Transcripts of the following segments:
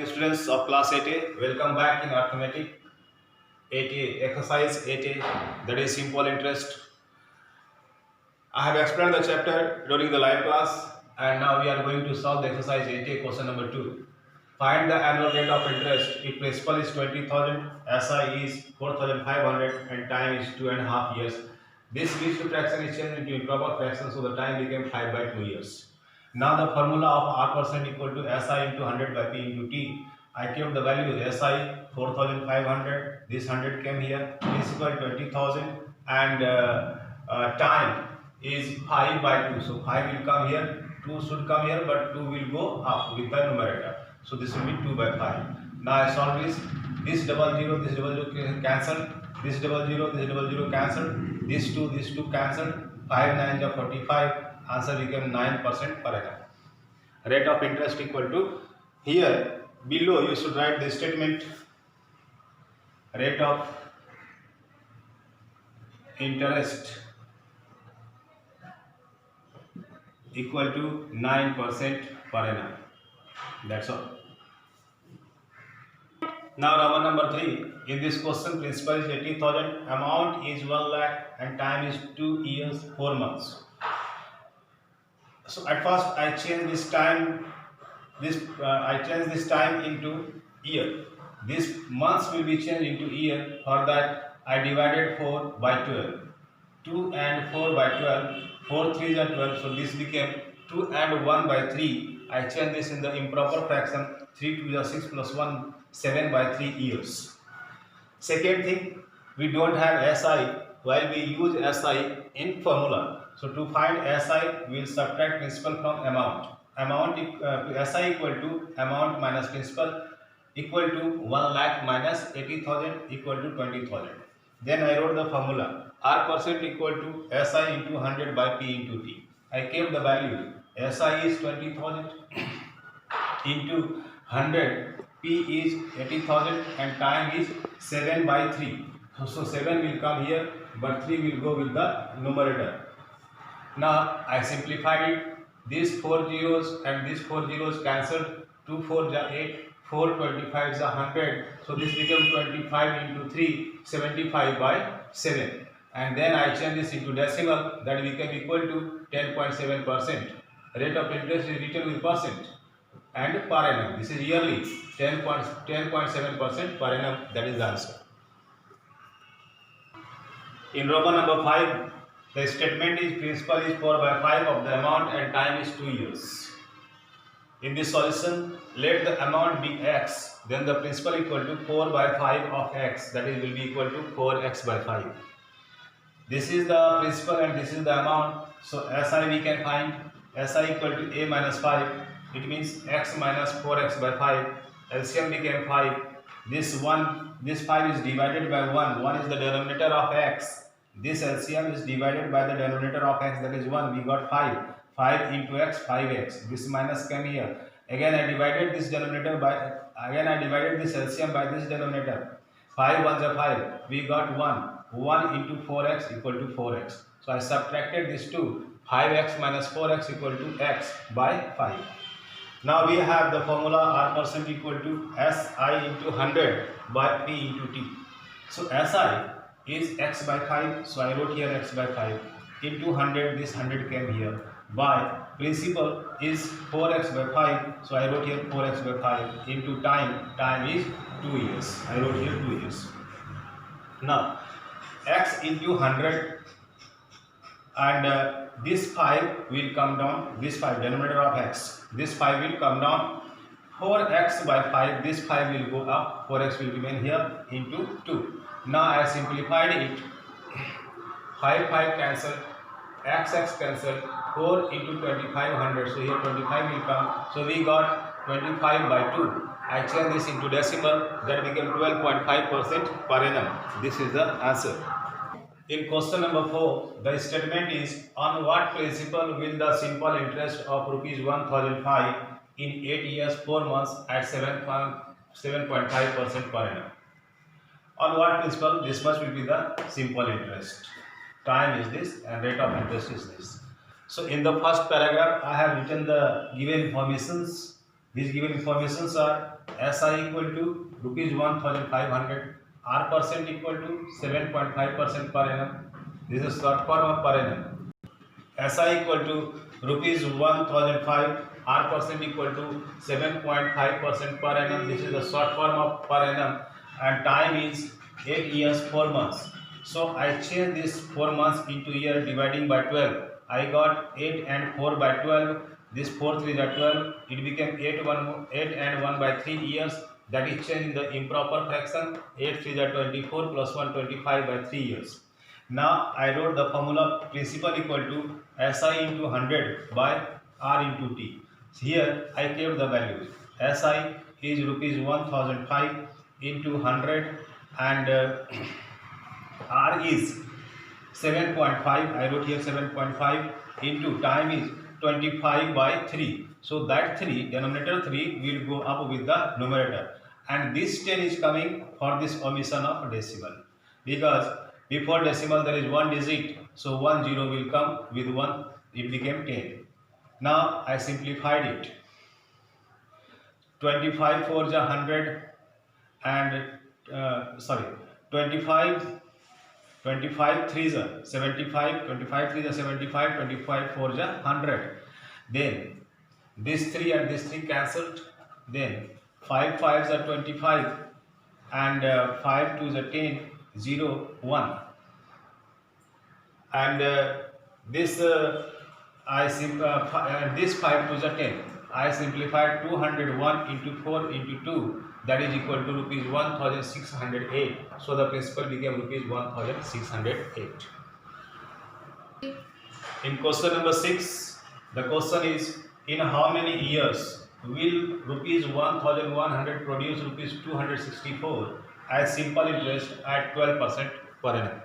morning, students of class 8A. Welcome back in arithmetic 8A, exercise 8A, that is simple interest. I have explained the chapter during the live class, and now we are going to solve the exercise 8A, question number 2. Find the annual rate of interest if principal is 20,000, SI is 4,500, and time is 2.5 years. This gives to fraction is changed into improper fraction, so the time became 5 by 2 years. Now the formula of R% equal to SI into 100 by P into T. I kept the value SI 4,500, this 100 came here, principal 20,000, and time is 5 by 2. So 5 will come here, 2 should come here, but 2 will go up with the numerator. So this will be 2 by 5. Now I solve this double zero cancel, this double zero cancel, this 2 cancel, 5 9 is 45, answer became 9% per annum. Rate of interest equal to, here below you should write the statement, rate of interest equal to 9% per annum. That's all. Now Roman number 3. In this question, principal is 80,000, amount is 1 lakh, and time is 2 years 4 months. So at first I change this time. I change this time into year. This months will be changed into year. For that I divided 4 by 12. 2 and 4 by 12. 4 3s are 12. So this became 2 and 1 by 3. I change this in the improper fraction. 3 2 is 6 plus 1, 7 by 3 years. Second thing, we don't have SI while we use SI in formula. So to find SI, we will subtract principal from amount. SI equal to amount minus principal equal to 1 lakh minus 80,000 equal to 20,000. Then I wrote the formula. R% equal to SI into 100 by P into T. I kept the value. SI is 20,000 into 100. P is 80,000 and time is 7 by 3. So 7 will come here, but 3 will go with the numerator. Now I simplified it. These 4 zeros and these 4 zeros cancelled. 2 4 is 8, 4 25 is 100. So this becomes 25 into 3, 75 by 7. And then I change this into decimal, that became equal to 10.7%. Rate of interest is written with percent and per annum. This is yearly, 10.7% per annum. That is the answer. In Roman number 5, the statement is principal is 4 by 5 of the amount and time is 2 years. In this solution, let the amount be x, then the principal equal to 4 by 5 of x, that is will be equal to 4x by 5. This is the principal and this is the amount. So SI we can find, SI equal to a minus 5, it means x minus 4x by 5. LCM became 5. This 5 is divided by 1. 1 is the denominator of x. This LCM is divided by the denominator of x, that is 1. We got 5. 5 into x, 5x. This minus came here. Again I divided this denominator by, again I divided this LCM by this denominator. 5 1s are 5. We got 1. 1 into 4x equal to 4x. So I subtracted this 2. 5x minus 4x equal to x by 5. Now we have the formula R% equal to SI into 100 by P into T. So SI is x by 5. So I wrote here x by 5. Into 100, this 100 came here. By principal is 4x by 5. So I wrote here 4x by 5. Into time is 2 years. I wrote here 2 years. Now x into 100 and this 5 will come down, this 5 denominator of x, this 5 will come down, 4x by 5, this 5 will go up, 4x will remain here into 2. Now I simplified it, 5 cancel, x cancel, 4 into 2500, so here 25 will come, so we got 25 by 2. I change this into decimal, that became 12.5% per annum. This is the answer. In question number 4, the statement is, on what principle will the simple interest of rupees 1005 in 8 years 4 months at 7.5% per annum? On what principle? This much will be the simple interest. Time is this and rate of interest is this. So in the first paragraph, I have written the given informations. These given informations are SI equal to rupees 1500, R% equal to 7.5% per annum. This is short form of per annum. SI equal to rupees 1005, R% equal to 7.5% per annum. This is the short form of per annum, and time is 8 years 4 months. So I change this 4 months into year dividing by 12. I got 8 and 4 by 12. This 4 3 is 12. It became 8 and 1 by 3 years. That is change in the improper fraction. 8 3 is 24 plus 1 25 by 3 years. Now I wrote the formula principal equal to SI into 100 by R into T. Here I kept the values. SI is rupees 1005 into 100 and R is 7.5. I wrote here 7.5 into time is 25 by 3. So that 3, denominator 3 will go up with the numerator. And this 10 is coming for this omission of decimal. Because before decimal there is one digit. So 1 0 will come with 1. It became 10. Now I simplified it. 25 4 is 100 and 25 3 is 75, 25 3 is 75, 25 4 is 100. Then this 3 and this 3 cancelled. Then 5 5 is 25 and 5 2 is 10, 0 1. And this this 5 2 is 10. I simplified 201 into 4 into 2, that is equal to rupees 1608. So the principal became rupees 1608. In question number 6, the question is, in how many years will rupees 1100 produce rupees 264 as simple interest at 12% per annum?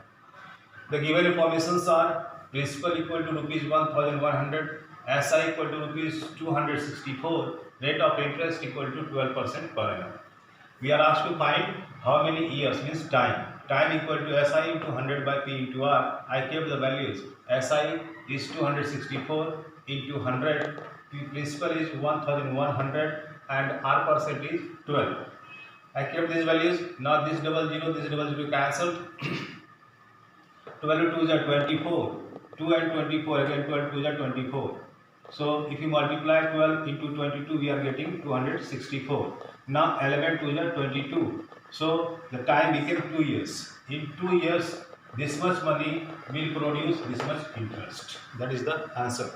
The given informations are principal equal to rupees 1100, SI equal to rupees 264, rate of interest equal to 12% per annum. We are asked to find how many years, means time. Time equal to SI into 100 by P into R. I kept the values. SI is 264 into 100. Principal is 1100 and R% is 12. I kept these values. Now this double zero cancelled. 12 2 is 24. 2 and 24 again, 12 2 is 24. So if you multiply 12 into 22, we are getting 264. Now 11 2 is 22. So the time became 2 years. In 2 years, this much money will produce this much interest. That is the answer.